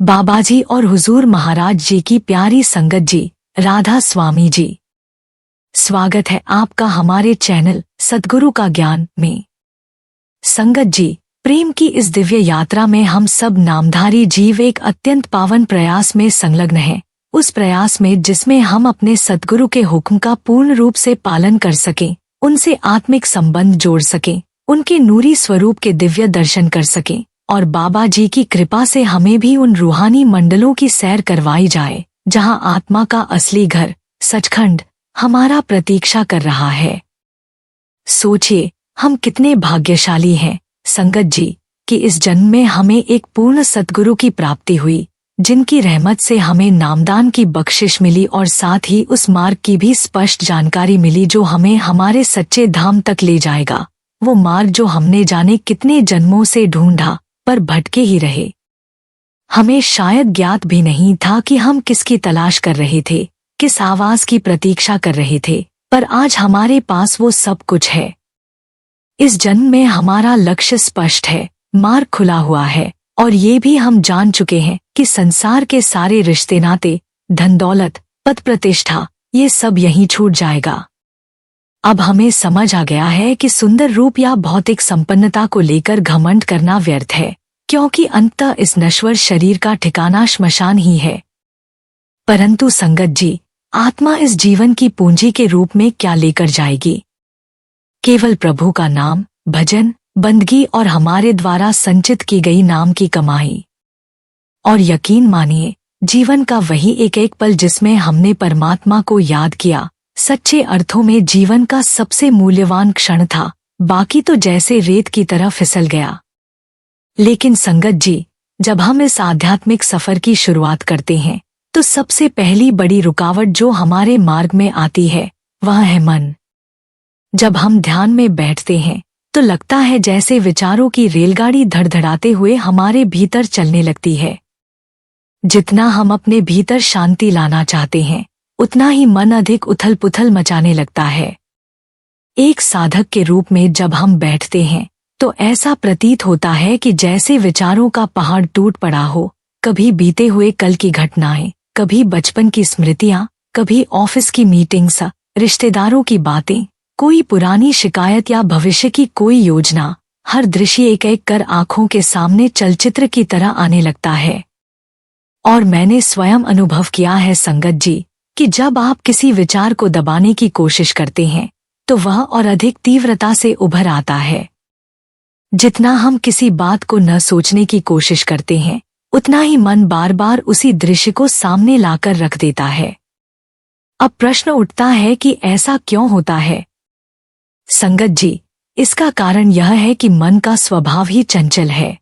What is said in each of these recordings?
बाबाजी और हुजूर महाराज जी की प्यारी संगत जी, राधा स्वामी जी, स्वागत है आपका हमारे चैनल सद्गुरु का ज्ञान में। संगत जी, प्रेम की इस दिव्य यात्रा में हम सब नामधारी जीव एक अत्यंत पावन प्रयास में संलग्न हैं। उस प्रयास में जिसमें हम अपने सद्गुरु के हुक्म का पूर्ण रूप से पालन कर सकें, उनसे आत्मिक संबंध जोड़ सकें, उनके नूरी स्वरूप के दिव्य दर्शन कर सकें और बाबा जी की कृपा से हमें भी उन रूहानी मंडलों की सैर करवाई जाए जहां आत्मा का असली घर सचखंड हमारा प्रतीक्षा कर रहा है। सोचिए, हम कितने भाग्यशाली हैं संगत जी कि इस जन्म में हमें एक पूर्ण सद्गुरु की प्राप्ति हुई, जिनकी रहमत से हमें नामदान की बख्शिश मिली और साथ ही उस मार्ग की भी स्पष्ट जानकारी मिली जो हमें हमारे सच्चे धाम तक ले जाएगा। वो मार्ग जो हमने जाने कितने जन्मों से ढूंढा पर भटके ही रहे। हमें शायद ज्ञात भी नहीं था कि हम किसकी तलाश कर रहे थे, किस आवाज की प्रतीक्षा कर रहे थे, पर आज हमारे पास वो सब कुछ है। इस जन्म में हमारा लक्ष्य स्पष्ट है, मार्ग खुला हुआ है और ये भी हम जान चुके हैं कि संसार के सारे रिश्ते नाते, धन दौलत, पद प्रतिष्ठा, ये सब यहीं छूट जाएगा। अब हमें समझ आ गया है कि सुंदर रूप या भौतिक संपन्नता को लेकर घमंड करना व्यर्थ है, क्योंकि अंततः इस नश्वर शरीर का ठिकाना श्मशान ही है। परंतु संगत जी, आत्मा इस जीवन की पूंजी के रूप में क्या लेकर जाएगी? केवल प्रभु का नाम, भजन, बंदगी और हमारे द्वारा संचित की गई नाम की कमाई। और यकीन मानिए, जीवन का वही एक एक पल जिसमें हमने परमात्मा को याद किया, सच्चे अर्थों में जीवन का सबसे मूल्यवान क्षण था। बाकी तो जैसे रेत की तरह फिसल गया। लेकिन संगत जी, जब हम इस आध्यात्मिक सफर की शुरुआत करते हैं तो सबसे पहली बड़ी रुकावट जो हमारे मार्ग में आती है वह है मन। जब हम ध्यान में बैठते हैं तो लगता है जैसे विचारों की रेलगाड़ी धड़धड़ाते हुए हमारे भीतर चलने लगती है। जितना हम अपने भीतर शांति लाना चाहते हैं, उतना ही मन अधिक उथल पुथल मचाने लगता है। एक साधक के रूप में जब हम बैठते हैं तो ऐसा प्रतीत होता है कि जैसे विचारों का पहाड़ टूट पड़ा हो। कभी बीते हुए कल की घटनाएं, कभी बचपन की स्मृतियां, कभी ऑफिस की मीटिंग्स, रिश्तेदारों की बातें, कोई पुरानी शिकायत या भविष्य की कोई योजना, हर दृश्य एक एक कर आंखों के सामने चलचित्र की तरह आने लगता है। और मैंने स्वयं अनुभव किया है संगत जी कि जब आप किसी विचार को दबाने की कोशिश करते हैं तो वह और अधिक तीव्रता से उभर आता है। जितना हम किसी बात को न सोचने की कोशिश करते हैं, उतना ही मन बार बार उसी दृश्य को सामने लाकर रख देता है। अब प्रश्न उठता है कि ऐसा क्यों होता है? संगत जी, इसका कारण यह है कि मन का स्वभाव ही चंचल है।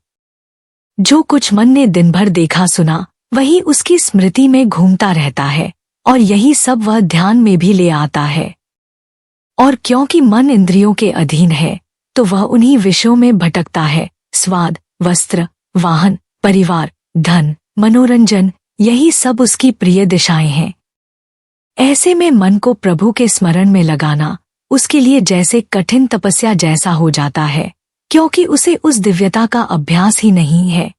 जो कुछ मन ने दिन भर देखा सुना, वही उसकी स्मृति में घूमता रहता है और यही सब वह ध्यान में भी ले आता है। और क्योंकि मन इंद्रियों के अधीन है तो वह उन्हीं विषयों में भटकता है। स्वाद, वस्त्र, वाहन, परिवार, धन, मनोरंजन, यही सब उसकी प्रिय दिशाएं हैं। ऐसे में मन को प्रभु के स्मरण में लगाना उसके लिए जैसे कठिन तपस्या जैसा हो जाता है, क्योंकि उसे उस दिव्यता का अभ्यास ही नहीं है।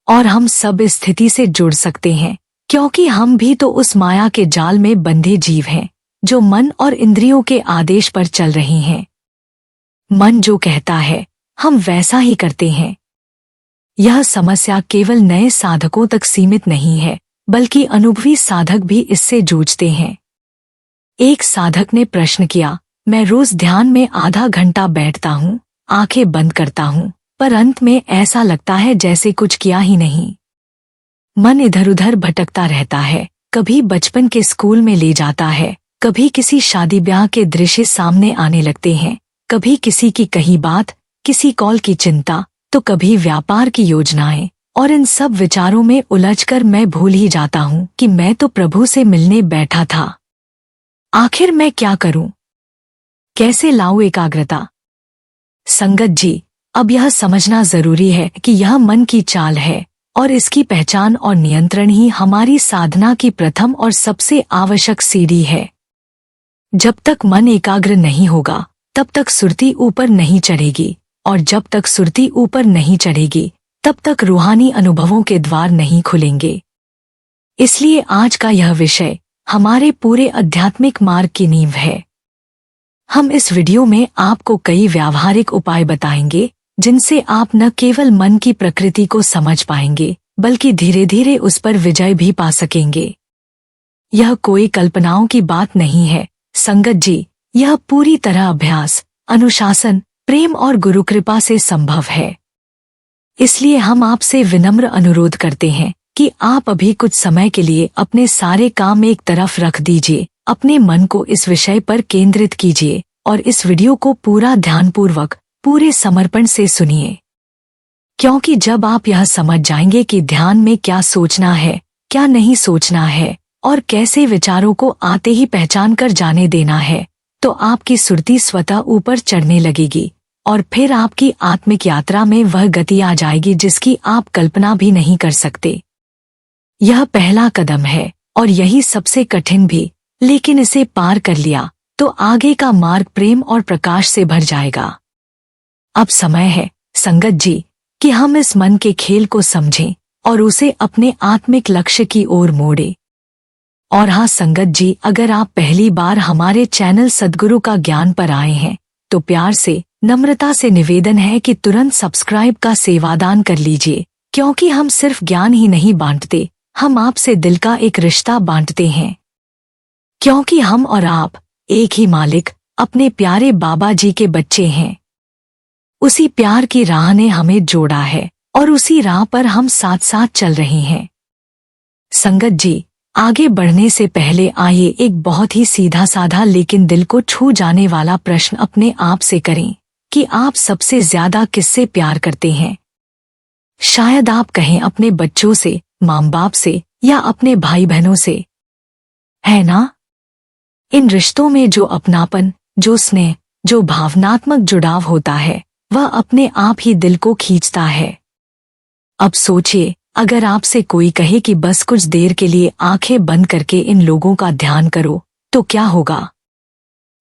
और हम सब इस स्थिति से जुड़ सकते हैं क्योंकि हम भी तो उस माया के जाल में बंधे जीव हैं जो मन और इंद्रियों के आदेश पर चल रही हैं। मन जो कहता है हम वैसा ही करते हैं। यह समस्या केवल नए साधकों तक सीमित नहीं है, बल्कि अनुभवी साधक भी इससे जूझते हैं। एक साधक ने प्रश्न किया, मैं रोज ध्यान में आधा घंटा बैठता हूँ, आंखें बंद करता हूँ, पर अंत में ऐसा लगता है जैसे कुछ किया ही नहीं। मन इधर उधर भटकता रहता है, कभी बचपन के स्कूल में ले जाता है, कभी किसी शादी ब्याह के दृश्य सामने आने लगते हैं, कभी किसी की कही बात, किसी कॉल की चिंता, तो कभी व्यापार की योजनाएं। और इन सब विचारों में उलझकर मैं भूल ही जाता हूँ कि मैं तो प्रभु से मिलने बैठा था। आखिर मैं क्या करूं? कैसे लाऊं एकाग्रता? संगत जी, अब यह समझना जरूरी है कि यह मन की चाल है और इसकी पहचान और नियंत्रण ही हमारी साधना की प्रथम और सबसे आवश्यक सीढ़ी है। जब तक मन एकाग्र नहीं होगा तब तक सुरती ऊपर नहीं चढ़ेगी, और जब तक सुरती ऊपर नहीं चढ़ेगी तब तक रूहानी अनुभवों के द्वार नहीं खुलेंगे। इसलिए आज का यह विषय हमारे पूरे आध्यात्मिक मार्ग की नींव है। हम इस वीडियो में आपको कई व्यावहारिक उपाय बताएंगे जिनसे आप न केवल मन की प्रकृति को समझ पाएंगे बल्कि धीरे धीरे उस पर विजय भी पा सकेंगे। यह कोई कल्पनाओं की बात नहीं है संगत जी, यह पूरी तरह अभ्यास, अनुशासन, प्रेम और गुरु कृपा से संभव है। इसलिए हम आपसे विनम्र अनुरोध करते हैं कि आप अभी कुछ समय के लिए अपने सारे काम एक तरफ रख दीजिए, अपने मन को इस विषय पर केंद्रित कीजिए और इस वीडियो को पूरा ध्यानपूर्वक, पूरे समर्पण से सुनिए। क्योंकि जब आप यह समझ जाएंगे कि ध्यान में क्या सोचना है, क्या नहीं सोचना है और कैसे विचारों को आते ही पहचान कर जाने देना है, तो आपकी सुरती स्वतः ऊपर चढ़ने लगेगी और फिर आपकी आत्मिक यात्रा में वह गति आ जाएगी जिसकी आप कल्पना भी नहीं कर सकते। यह पहला कदम है और यही सबसे कठिन भी, लेकिन इसे पार कर लिया तो आगे का मार्ग प्रेम और प्रकाश से भर जाएगा। अब समय है संगत जी कि हम इस मन के खेल को समझें और उसे अपने आत्मिक लक्ष्य की ओर मोड़ें। और हाँ संगत जी, अगर आप पहली बार हमारे चैनल सद्गुरु का ज्ञान पर आए हैं तो प्यार से, नम्रता से निवेदन है कि तुरंत सब्सक्राइब का सेवादान कर लीजिए, क्योंकि हम सिर्फ ज्ञान ही नहीं बांटते, हम आपसे दिल का एक रिश्ता बांटते हैं। क्योंकि हम और आप एक ही मालिक, अपने प्यारे बाबा जी के बच्चे हैं। उसी प्यार की राह ने हमें जोड़ा है और उसी राह पर हम साथ साथ चल रहे हैं। संगत जी, आगे बढ़ने से पहले आइए एक बहुत ही सीधा साधा लेकिन दिल को छू जाने वाला प्रश्न अपने आप से करें कि आप सबसे ज्यादा किससे प्यार करते हैं। शायद आप कहें अपने बच्चों से, माँ बाप से या अपने भाई बहनों से, है ना? इन रिश्तों में जो अपनापन, जो स्नेह, जो भावनात्मक जुड़ाव होता है वह अपने आप ही दिल को खींचता है। अब सोचिए, अगर आपसे कोई कहे कि बस कुछ देर के लिए आंखें बंद करके इन लोगों का ध्यान करो, तो क्या होगा?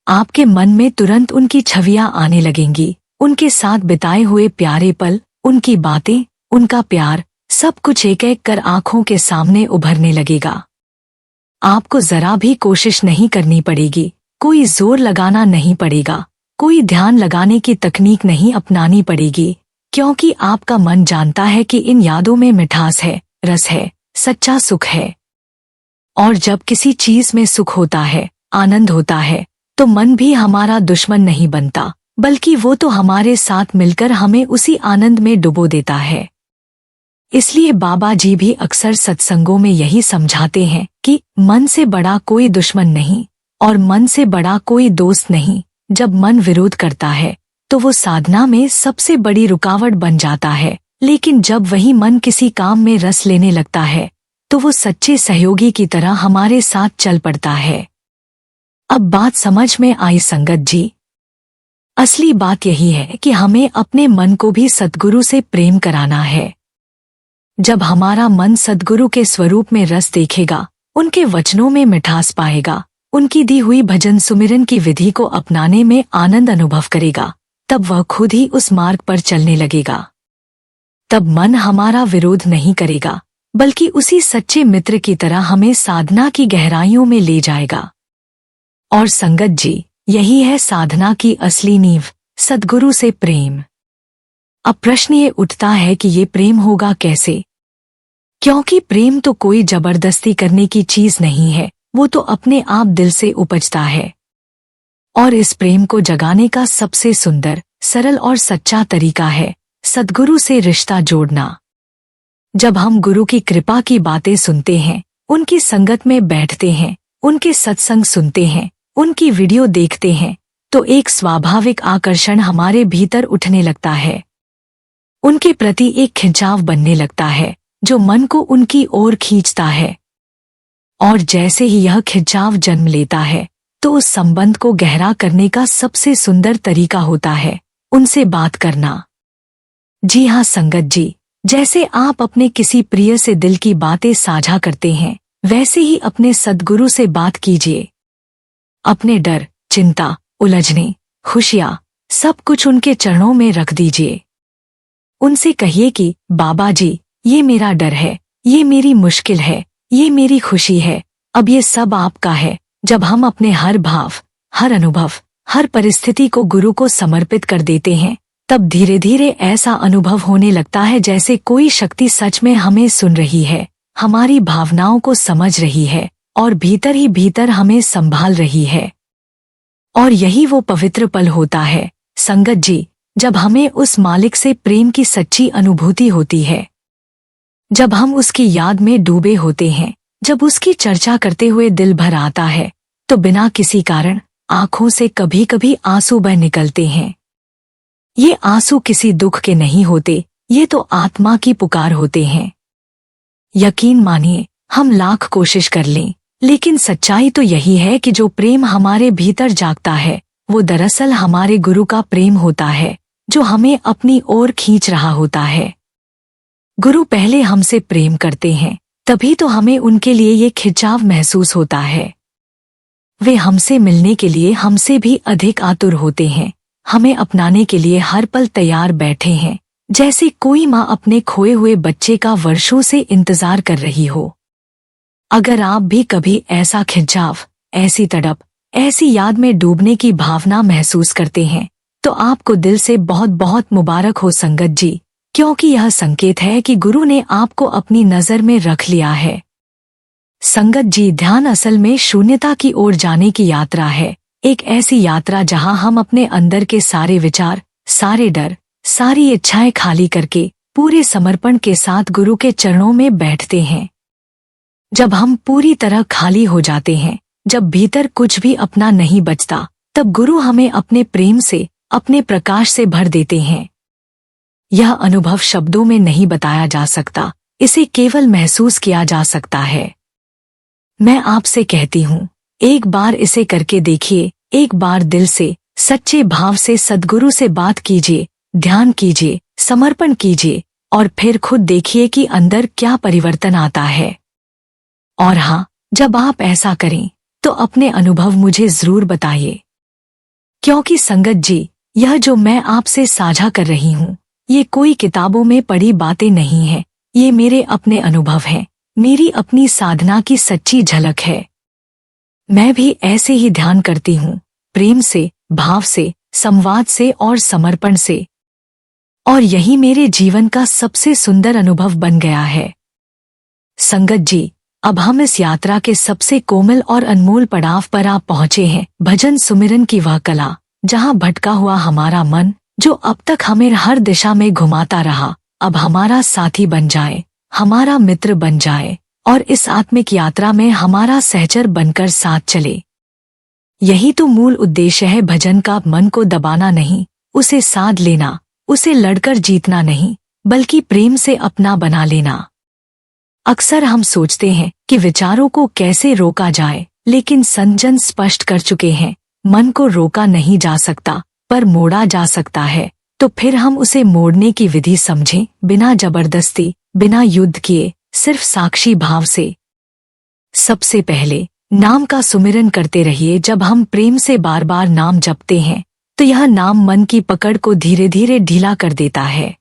आपके मन में तुरंत उनकी छवियां आने लगेंगी, उनके साथ बिताए हुए प्यारे पल, उनकी बातें, उनका प्यार, सब कुछ एक एक कर आंखों के सामने उभरने लगेगा। आपको जरा भी कोशिश नहीं करनी पड़ेगी, कोई जोर लगाना नहीं पड़ेगा, कोई ध्यान लगाने की तकनीक नहीं अपनानी पड़ेगी, क्योंकि आपका मन जानता है कि इन यादों में मिठास है, रस है, सच्चा सुख है। और जब किसी चीज में सुख होता है, आनंद होता है, तो मन भी हमारा दुश्मन नहीं बनता, बल्कि वो तो हमारे साथ मिलकर हमें उसी आनंद में डुबो देता है। इसलिए बाबा जी भी अक्सर सत्संगों में यही समझाते हैं कि मन से बड़ा कोई दुश्मन नहीं और मन से बड़ा कोई दोस्त नहीं। जब मन विरोध करता है तो वो साधना में सबसे बड़ी रुकावट बन जाता है, लेकिन जब वही मन किसी काम में रस लेने लगता है तो वो सच्चे सहयोगी की तरह हमारे साथ चल पड़ता है। अब बात समझ में आई संगत जी? असली बात यही है कि हमें अपने मन को भी सद्गुरु से प्रेम कराना है। जब हमारा मन सद्गुरु के स्वरूप में रस देखेगा, उनके वचनों में मिठास पाएगा, उनकी दी हुई भजन सुमिरन की विधि को अपनाने में आनंद अनुभव करेगा, तब वह खुद ही उस मार्ग पर चलने लगेगा। तब मन हमारा विरोध नहीं करेगा, बल्कि उसी सच्चे मित्र की तरह हमें साधना की गहराइयों में ले जाएगा। और संगत जी, यही है साधना की असली नींव, सद्गुरु से प्रेम। अब प्रश्न ये उठता है कि ये प्रेम होगा कैसे? क्योंकि प्रेम तो कोई जबरदस्ती करने की चीज नहीं है, वो तो अपने आप दिल से उपजता है। और इस प्रेम को जगाने का सबसे सुंदर, सरल और सच्चा तरीका है सद्गुरु से रिश्ता जोड़ना। जब हम गुरु की कृपा की बातें सुनते हैं, उनकी संगत में बैठते हैं, उनके सत्संग सुनते हैं, उनकी वीडियो देखते हैं, तो एक स्वाभाविक आकर्षण हमारे भीतर उठने लगता है। उनके प्रति एक खिंचाव बनने लगता है जो मन को उनकी ओर खींचता है। और जैसे ही यह खिंचाव जन्म लेता है तो उस संबंध को गहरा करने का सबसे सुंदर तरीका होता है उनसे बात करना। जी हाँ संगत जी, जैसे आप अपने किसी प्रिय से दिल की बातें साझा करते हैं, वैसे ही अपने सद्गुरु से बात कीजिए। अपने डर, चिंता, उलझने, खुशियाँ, सब कुछ उनके चरणों में रख दीजिए। उनसे कहिए कि बाबा जी, ये मेरा डर है, ये मेरी मुश्किल है, ये मेरी खुशी है, अब ये सब आपका है। जब हम अपने हर भाव, हर अनुभव, हर परिस्थिति को गुरु को समर्पित कर देते हैं, तब धीरे धीरे ऐसा अनुभव होने लगता है जैसे कोई शक्ति सच में हमें सुन रही है, हमारी भावनाओं को समझ रही है और भीतर ही भीतर हमें संभाल रही है। और यही वो पवित्र पल होता है संगत जी, जब हमें उस मालिक से प्रेम की सच्ची अनुभूति होती है, जब हम उसकी याद में डूबे होते हैं, जब उसकी चर्चा करते हुए दिल भर आता है, तो बिना किसी कारण आंखों से कभी कभी आंसू बह निकलते हैं। ये आंसू किसी दुख के नहीं होते, ये तो आत्मा की पुकार होते हैं। यकीन मानिए, हम लाख कोशिश कर लें, लेकिन सच्चाई तो यही है कि जो प्रेम हमारे भीतर जागता है, वो दरअसल हमारे गुरु का प्रेम होता है, जो हमें अपनी ओर खींच रहा होता है। गुरु पहले हमसे प्रेम करते हैं, तभी तो हमें उनके लिए ये खिंचाव महसूस होता है। वे हमसे मिलने के लिए हमसे भी अधिक आतुर होते हैं, हमें अपनाने के लिए हर पल तैयार बैठे हैं, जैसे कोई माँ अपने खोए हुए बच्चे का वर्षों से इंतजार कर रही हो। अगर आप भी कभी ऐसा खिंचाव, ऐसी तड़प, ऐसी याद में डूबने की भावना महसूस करते हैं, तो आपको दिल से बहुत बहुत मुबारक हो संगत जी, क्योंकि यह संकेत है कि गुरु ने आपको अपनी नजर में रख लिया है। संगत जी, ध्यान असल में शून्यता की ओर जाने की यात्रा है, एक ऐसी यात्रा जहां हम अपने अंदर के सारे विचार, सारे डर, सारी इच्छाएं खाली करके पूरे समर्पण के साथ गुरु के चरणों में बैठते हैं। जब हम पूरी तरह खाली हो जाते हैं, जब भीतर कुछ भी अपना नहीं बचता, तब गुरु हमें अपने प्रेम से, अपने प्रकाश से भर देते हैं। यह अनुभव शब्दों में नहीं बताया जा सकता, इसे केवल महसूस किया जा सकता है। मैं आपसे कहती हूँ, एक बार इसे करके देखिए, एक बार दिल से, सच्चे भाव से सद्गुरु से बात कीजिए, ध्यान कीजिए, समर्पण कीजिए और फिर खुद देखिए कि अंदर क्या परिवर्तन आता है। और हाँ, जब आप ऐसा करें तो अपने अनुभव मुझे जरूर बताइए, क्योंकि संगत जी, यह जो मैं आपसे साझा कर रही हूँ, ये कोई किताबों में पढ़ी बातें नहीं है, ये मेरे अपने अनुभव हैं, मेरी अपनी साधना की सच्ची झलक है। मैं भी ऐसे ही ध्यान करती हूँ, प्रेम से, भाव से, संवाद से और समर्पण से, और यही मेरे जीवन का सबसे सुंदर अनुभव बन गया है। संगत जी, अब हम इस यात्रा के सबसे कोमल और अनमोल पड़ाव पर आ पहुँचे हैं, भजन सुमिरन की वह कला, जहाँ भटका हुआ हमारा मन, जो अब तक हमें हर दिशा में घुमाता रहा, अब हमारा साथी बन जाए, हमारा मित्र बन जाए और इस आत्मिक यात्रा में हमारा सहचर बनकर साथ चले। यही तो मूल उद्देश्य है भजन का, मन को दबाना नहीं, उसे साध लेना, उसे लड़कर जीतना नहीं, बल्कि प्रेम से अपना बना लेना। अक्सर हम सोचते हैं कि विचारों को कैसे रोका जाए, लेकिन संत जन स्पष्ट कर चुके हैं, मन को रोका नहीं जा सकता, पर मोड़ा जा सकता है। तो फिर हम उसे मोड़ने की विधि समझें, बिना जबरदस्ती, बिना युद्ध किए, सिर्फ साक्षी भाव से। सबसे पहले नाम का सुमिरन करते रहिए। जब हम प्रेम से बार बार नाम जपते हैं, तो यह नाम मन की पकड़ को धीरे धीरे ढीला कर देता है।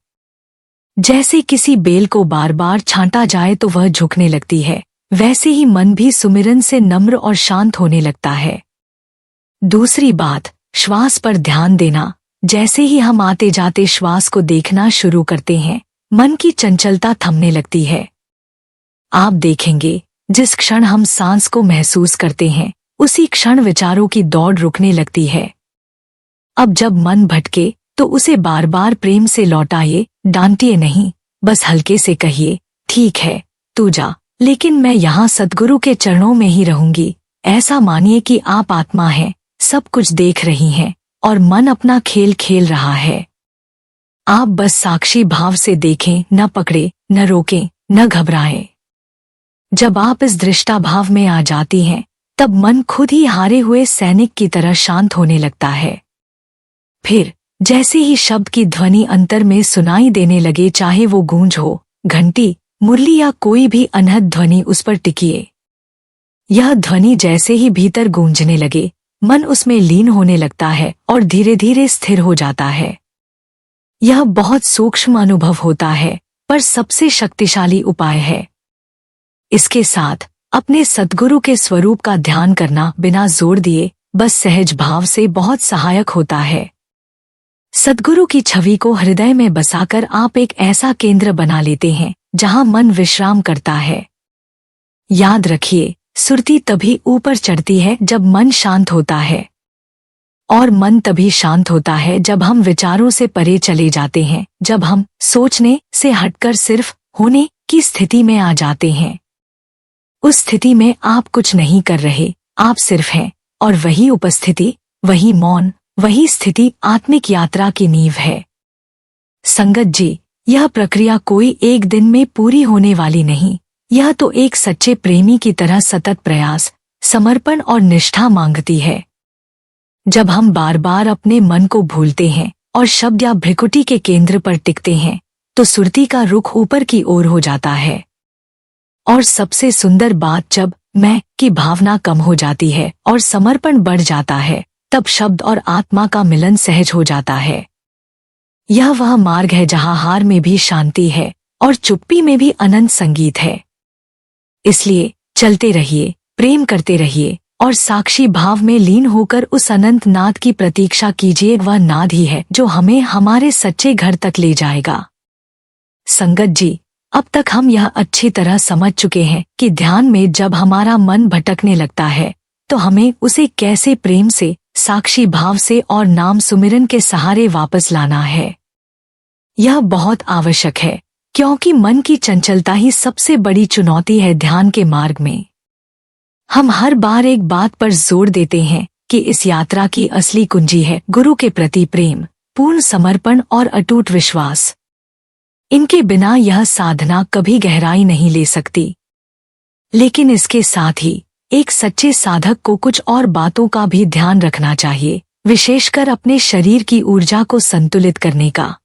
जैसे किसी बेल को बार बार छांटा जाए तो वह झुकने लगती है, वैसे ही मन भी सुमिरन से नम्र और शांत होने लगता है। दूसरी बात, श्वास पर ध्यान देना। जैसे ही हम आते जाते श्वास को देखना शुरू करते हैं, मन की चंचलता थमने लगती है। आप देखेंगे, जिस क्षण हम सांस को महसूस करते हैं, उसी क्षण विचारों की दौड़ रुकने लगती है। अब जब मन भटके तो उसे बार बार प्रेम से लौटाइए, डांटिए नहीं, बस हल्के से कहिए, ठीक है, तू जा, लेकिन मैं यहाँ सद्गुरु के चरणों में ही रहूंगी। ऐसा मानिए कि आप आत्मा हैं, सब कुछ देख रही हैं और मन अपना खेल खेल रहा है। आप बस साक्षी भाव से देखें, न पकड़े, न रोकें, न घबराएं। जब आप इस दृष्टा भाव में आ जाती हैं, तब मन खुद ही हारे हुए सैनिक की तरह शांत होने लगता है। फिर जैसे ही शब्द की ध्वनि अंतर में सुनाई देने लगे, चाहे वो गूंज हो, घंटी, मुरली या कोई भी अनहद ध्वनि, उस पर टिकिए। यह ध्वनि जैसे ही भीतर गूंजने लगे, मन उसमें लीन होने लगता है और धीरे धीरे स्थिर हो जाता है। यह बहुत सूक्ष्म अनुभव होता है, पर सबसे शक्तिशाली उपाय है। इसके साथ अपने सद्गुरु के स्वरूप का ध्यान करना बिना जोर दिए, बस सहज भाव से बहुत सहायक होता है। सद्गुरु की छवि को हृदय में बसाकर आप एक ऐसा केंद्र बना लेते हैं जहां मन विश्राम करता है। याद रखिए, सुरती तभी ऊपर चढ़ती है जब मन शांत होता है, और मन तभी शांत होता है जब हम विचारों से परे चले जाते हैं, जब हम सोचने से हटकर सिर्फ होने की स्थिति में आ जाते हैं। उस स्थिति में आप कुछ नहीं कर रहे, आप सिर्फ हैं, और वही उपस्थिति, वही मौन, वही स्थिति आत्मिक यात्रा की नींव है। संगत जी, यह प्रक्रिया कोई एक दिन में पूरी होने वाली नहीं। यह तो एक सच्चे प्रेमी की तरह सतत प्रयास, समर्पण और निष्ठा मांगती है। जब हम बार बार अपने मन को भूलते हैं और शब्द या भ्रिकुटी के केंद्र पर टिकते हैं, तो सुरती का रुख ऊपर की ओर हो जाता है। और सबसे सुंदर बात, जब मैं की भावना कम हो जाती है और समर्पण बढ़ जाता है, तब शब्द और आत्मा का मिलन सहज हो जाता है। यह वह मार्ग है जहां हार में भी शांति है और चुप्पी में भी अनंत संगीत है। इसलिए चलते रहिए, प्रेम करते रहिए और साक्षी भाव में लीन होकर उस अनंत नाद की प्रतीक्षा कीजिए। वह नाद ही है जो हमें हमारे सच्चे घर तक ले जाएगा। संगत जी, अब तक हम यह अच्छी तरह समझ चुके हैं कि ध्यान में जब हमारा मन भटकने लगता है, तो हमें उसे कैसे प्रेम से, साक्षी भाव से और नाम सुमिरन के सहारे वापस लाना है। यह बहुत आवश्यक है, क्योंकि मन की चंचलता ही सबसे बड़ी चुनौती है ध्यान के मार्ग में। हम हर बार एक बात पर जोर देते हैं कि इस यात्रा की असली कुंजी है गुरु के प्रति प्रेम, पूर्ण समर्पण और अटूट विश्वास। इनके बिना यह साधना कभी गहराई नहीं ले सकती। लेकिन इसके साथ ही एक सच्चे साधक को कुछ और बातों का भी ध्यान रखना चाहिए, विशेषकर अपने शरीर की ऊर्जा को संतुलित करने का।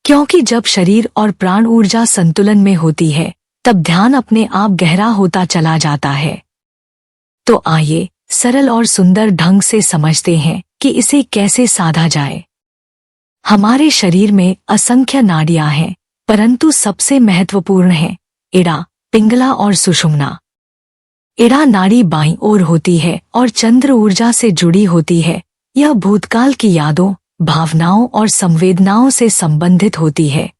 क्योंकि जब शरीर और प्राण ऊर्जा संतुलन में होती है, तब ध्यान अपने आप गहरा होता चला जाता है। तो आइए सरल और सुंदर ढंग से समझते हैं कि इसे कैसे साधा जाए। हमारे शरीर में असंख्य नाड़ियां हैं, परंतु सबसे महत्वपूर्ण हैं इड़ा, पिंगला और सुषुम्ना। इड़ा नाड़ी बाईं ओर होती है और चंद्र ऊर्जा से जुड़ी होती है। यह भूतकाल की यादों, भावनाओं और संवेदनाओं से संबंधित होती है।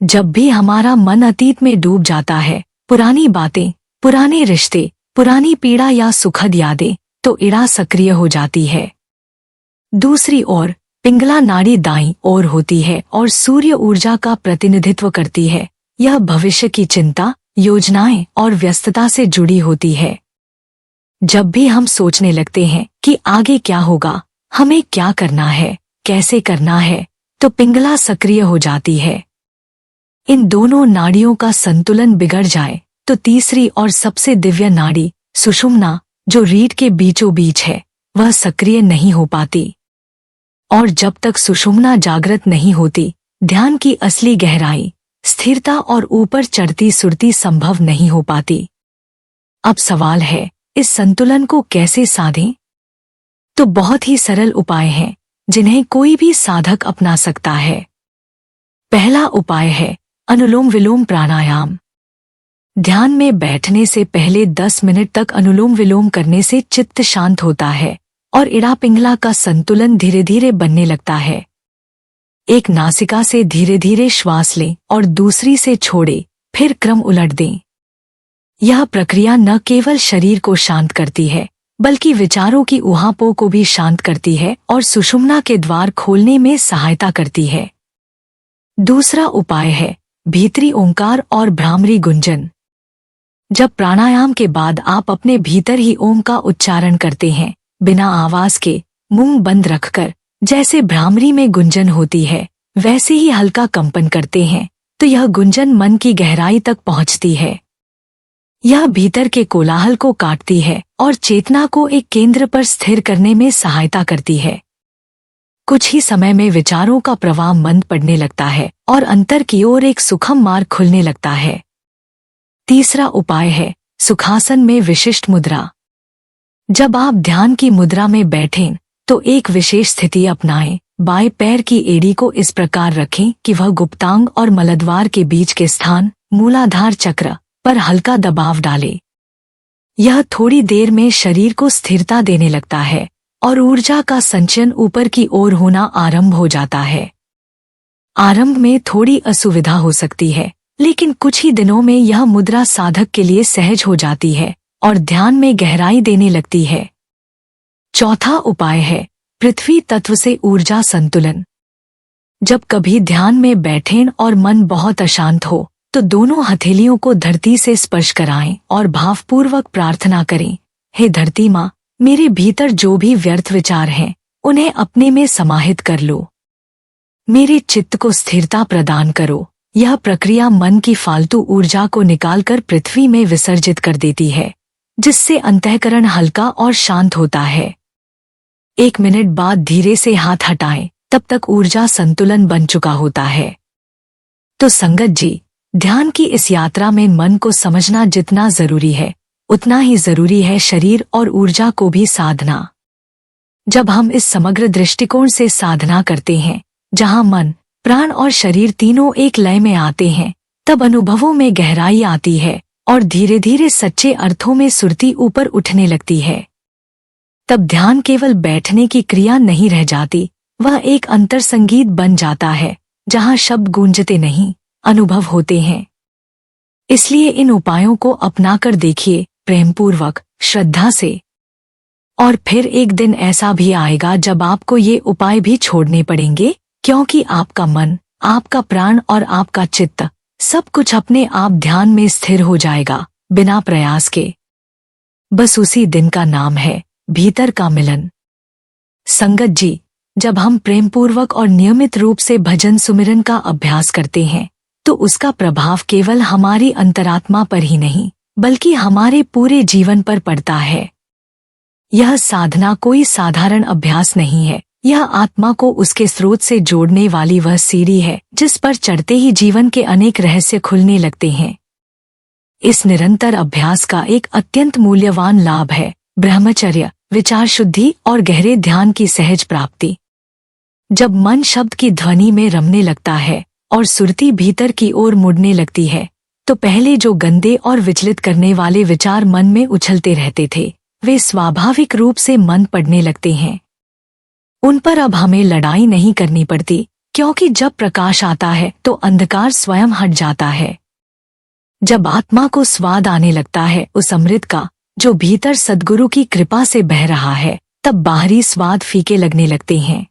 जब भी हमारा मन अतीत में डूब जाता है, पुरानी बातें, पुराने रिश्ते, पुरानी पीड़ा या सुखद यादें, तो इड़ा सक्रिय हो जाती है। दूसरी ओर पिंगला नाड़ी दाईं ओर होती है और सूर्य ऊर्जा का प्रतिनिधित्व करती है। यह भविष्य की चिंता, योजनाएं और व्यस्तता से जुड़ी होती है। जब भी हम सोचने लगते हैं कि आगे क्या होगा, हमें क्या करना है, कैसे करना है, तो पिंगला सक्रिय हो जाती है। इन दोनों नाड़ियों का संतुलन बिगड़ जाए तो तीसरी और सबसे दिव्य नाड़ी सुषुम्ना, जो रीढ़ के बीचों बीच है, वह सक्रिय नहीं हो पाती। और जब तक सुषुम्ना जागृत नहीं होती, ध्यान की असली गहराई, स्थिरता और ऊपर चढ़ती सुरती संभव नहीं हो पाती। अब सवाल है, इस संतुलन को कैसे साधें? तो बहुत ही सरल उपाय हैं जिन्हें कोई भी साधक अपना सकता है। पहला उपाय है अनुलोम विलोम प्राणायाम। ध्यान में बैठने से पहले 10 मिनट तक अनुलोम विलोम करने से चित्त शांत होता है और इड़ा पिंगला का संतुलन धीरे धीरे बनने लगता है। एक नासिका से धीरे धीरे श्वास लें और दूसरी से छोड़ें, फिर क्रम उलट दें। यह प्रक्रिया न केवल शरीर को शांत करती है, बल्कि विचारों की उहापों को भी शांत करती है और सुषुम्ना के द्वार खोलने में सहायता करती है। दूसरा उपाय है भीतरी ओंकार और भ्रामरी गुंजन। जब प्राणायाम के बाद आप अपने भीतर ही ओम का उच्चारण करते हैं, बिना आवाज के, मुंह बंद रखकर, जैसे भ्रामरी में गुंजन होती है वैसे ही हल्का कंपन करते हैं, तो यह गुंजन मन की गहराई तक पहुंचती है। यह भीतर के कोलाहल को काटती है और चेतना को एक केंद्र पर स्थिर करने में सहायता करती है। कुछ ही समय में विचारों का प्रवाह मंद पड़ने लगता है और अंतर की ओर एक सुखम मार्ग खुलने लगता है। तीसरा उपाय है सुखासन में विशिष्ट मुद्रा। जब आप ध्यान की मुद्रा में बैठें तो एक विशेष स्थिति अपनाएं, बाएं पैर की एड़ी को इस प्रकार रखें कि वह गुप्तांग और मलद्वार के बीच के स्थान मूलाधार चक्र पर हल्का दबाव डाले। यह थोड़ी देर में शरीर को स्थिरता देने लगता है और ऊर्जा का संचयन ऊपर की ओर होना आरंभ हो जाता है। आरंभ में थोड़ी असुविधा हो सकती है, लेकिन कुछ ही दिनों में यह मुद्रा साधक के लिए सहज हो जाती है और ध्यान में गहराई देने लगती है। चौथा उपाय है पृथ्वी तत्व से ऊर्जा संतुलन। जब कभी ध्यान में बैठें और मन बहुत अशांत हो तो दोनों हथेलियों को धरती से स्पर्श कराएं और भावपूर्वक प्रार्थना करें, हे धरती माँ, मेरे भीतर जो भी व्यर्थ विचार हैं उन्हें अपने में समाहित कर लो। मेरे चित्त को स्थिरता प्रदान करो। यह प्रक्रिया मन की फालतू ऊर्जा को निकालकर पृथ्वी में विसर्जित कर देती है, जिससे अंतःकरण हल्का और शांत होता है। 1 मिनट बाद धीरे से हाथ हटाएं, तब तक ऊर्जा संतुलन बन चुका होता है। तो संगत जी, ध्यान की इस यात्रा में मन को समझना जितना जरूरी है, उतना ही जरूरी है शरीर और ऊर्जा को भी साधना। जब हम इस समग्र दृष्टिकोण से साधना करते हैं, जहां मन, प्राण और शरीर तीनों एक लय में आते हैं, तब अनुभवों में गहराई आती है और धीरे धीरे सच्चे अर्थों में सुरती ऊपर उठने लगती है। तब ध्यान केवल बैठने की क्रिया नहीं रह जाती, वह एक अंतर संगीत बन जाता है, जहां शब्द गूंजते नहीं, अनुभव होते हैं। इसलिए इन उपायों को अपनाकर देखिए, प्रेमपूर्वक, श्रद्धा से। और फिर एक दिन ऐसा भी आएगा जब आपको ये उपाय भी छोड़ने पड़ेंगे, क्योंकि आपका मन, आपका प्राण और आपका चित्त सब कुछ अपने आप ध्यान में स्थिर हो जाएगा, बिना प्रयास के। बस उसी दिन का नाम है भीतर का मिलन। संगत जी, जब हम प्रेमपूर्वक और नियमित रूप से भजन सुमिरन का अभ्यास करते हैं, तो उसका प्रभाव केवल हमारी अंतरात्मा पर ही नहीं, बल्कि हमारे पूरे जीवन पर पड़ता है। यह साधना कोई साधारण अभ्यास नहीं है, यह आत्मा को उसके स्रोत से जोड़ने वाली वह सीढ़ी है, जिस पर चढ़ते ही जीवन के अनेक रहस्य खुलने लगते हैं। इस निरंतर अभ्यास का एक अत्यंत मूल्यवान लाभ है ब्रह्मचर्य, विचार शुद्धि और गहरे ध्यान की सहज प्राप्ति। जब मन शब्द की ध्वनि में रमने लगता है और सुरती भीतर की ओर मुड़ने लगती है, तो पहले जो गंदे और विचलित करने वाले विचार मन में उछलते रहते थे, वे स्वाभाविक रूप से मंद पड़ने लगते हैं। उन पर अब हमें लड़ाई नहीं करनी पड़ती, क्योंकि जब प्रकाश आता है तो अंधकार स्वयं हट जाता है। जब आत्मा को स्वाद आने लगता है उस अमृत का, जो भीतर सद्गुरु की कृपा से बह रहा है, तब बाहरी स्वाद फीके लगने लगते हैं।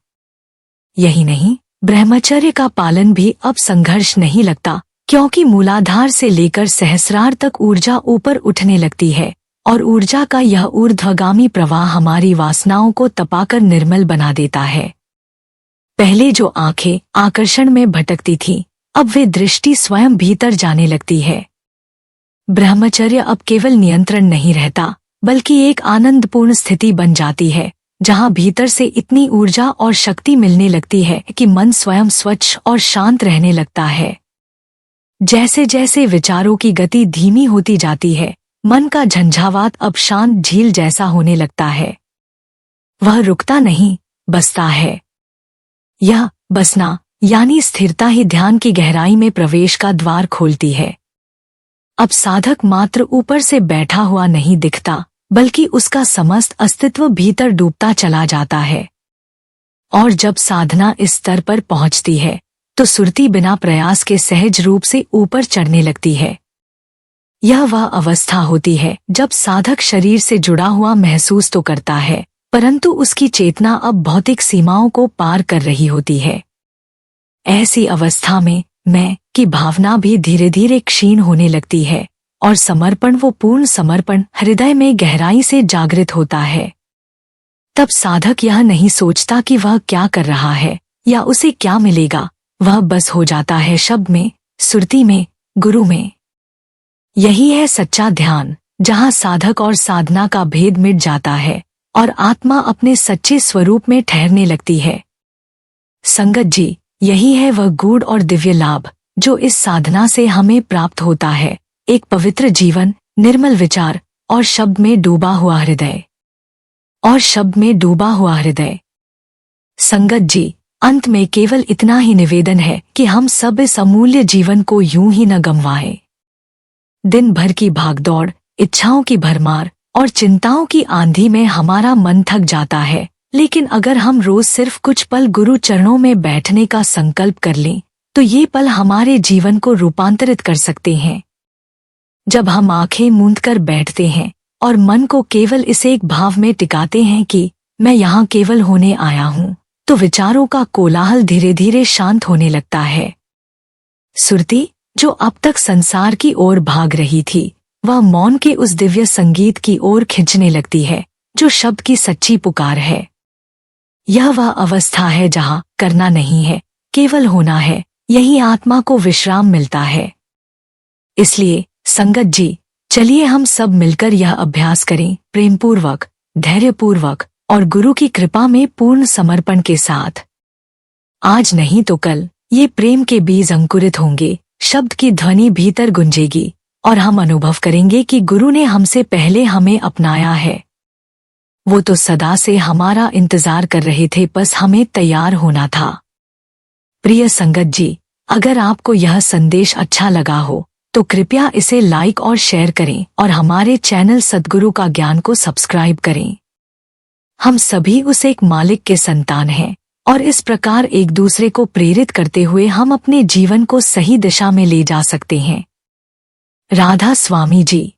यही नहीं, ब्रह्मचर्य का पालन भी अब संघर्ष नहीं लगता, क्योंकि मूलाधार से लेकर सहस्रार तक ऊर्जा ऊपर उठने लगती है और ऊर्जा का यह ऊर्ध्वगामी प्रवाह हमारी वासनाओं को तपाकर निर्मल बना देता है। पहले जो आंखें आकर्षण में भटकती थीं, अब वे दृष्टि स्वयं भीतर जाने लगती है। ब्रह्मचर्य अब केवल नियंत्रण नहीं रहता, बल्कि एक आनंदपूर्ण स्थिति बन जाती है, जहां भीतर से इतनी ऊर्जा और शक्ति मिलने लगती है कि मन स्वयं स्वच्छ और शांत रहने लगता है। जैसे जैसे विचारों की गति धीमी होती जाती है, मन का झंझावात अब शांत झील जैसा होने लगता है। वह रुकता नहीं, बसता है। यह बसना यानी स्थिरता ही ध्यान की गहराई में प्रवेश का द्वार खोलती है। अब साधक मात्र ऊपर से बैठा हुआ नहीं दिखता, बल्कि उसका समस्त अस्तित्व भीतर डूबता चला जाता है। और जब साधना इस स्तर पर पहुंचती है, तो सुरती बिना प्रयास के सहज रूप से ऊपर चढ़ने लगती है। यह वह अवस्था होती है जब साधक शरीर से जुड़ा हुआ महसूस तो करता है, परंतु उसकी चेतना अब भौतिक सीमाओं को पार कर रही होती है। ऐसी अवस्था में मैं की भावना भी धीरे धीरे क्षीण होने लगती है और समर्पण, वो पूर्ण समर्पण हृदय में गहराई से जागृत होता है। तब साधक यह नहीं सोचता कि वह क्या कर रहा है या उसे क्या मिलेगा, वह बस हो जाता है शब्द में, सुरती में, गुरु में। यही है सच्चा ध्यान, जहां साधक और साधना का भेद मिट जाता है और आत्मा अपने सच्चे स्वरूप में ठहरने लगती है। संगत जी, यही है वह गूढ़ और दिव्य लाभ जो इस साधना से हमें प्राप्त होता है, एक पवित्र जीवन, निर्मल विचार और शब्द में डूबा हुआ हृदय। संगत जी, अंत में केवल इतना ही निवेदन है कि हम सब इस अमूल्य जीवन को यूं ही न गंवाएं। दिन भर की भागदौड़, इच्छाओं की भरमार और चिंताओं की आंधी में हमारा मन थक जाता है, लेकिन अगर हम रोज सिर्फ कुछ पल गुरु चरणों में बैठने का संकल्प कर लें तो ये पल हमारे जीवन को रूपांतरित कर सकते हैं। जब हम आंखें मूंदकर बैठते हैं और मन को केवल इस एक भाव में टिकाते हैं कि मैं यहाँ केवल होने आया हूँ, तो विचारों का कोलाहल धीरे धीरे शांत होने लगता है। सुरती, जो अब तक संसार की ओर भाग रही थी, वह मौन के उस दिव्य संगीत की ओर खिंचने लगती है जो शब्द की सच्ची पुकार है। यह वह अवस्था है जहाँ करना नहीं है, केवल होना है। यही आत्मा को विश्राम मिलता है। इसलिए संगत जी, चलिए हम सब मिलकर यह अभ्यास करें, प्रेमपूर्वक, धैर्यपूर्वक और गुरु की कृपा में पूर्ण समर्पण के साथ। आज नहीं तो कल ये प्रेम के बीज अंकुरित होंगे, शब्द की ध्वनि भीतर गुंजेगी और हम अनुभव करेंगे कि गुरु ने हमसे पहले हमें अपनाया है। वो तो सदा से हमारा इंतजार कर रहे थे, बस हमें तैयार होना था। प्रिय संगत जी, अगर आपको यह संदेश अच्छा लगा हो तो कृपया इसे लाइक और शेयर करें और हमारे चैनल सद्गुरु का ज्ञान को सब्सक्राइब करें। हम सभी उस एक मालिक के संतान हैं और इस प्रकार एक दूसरे को प्रेरित करते हुए हम अपने जीवन को सही दिशा में ले जा सकते हैं। राधा स्वामी जी।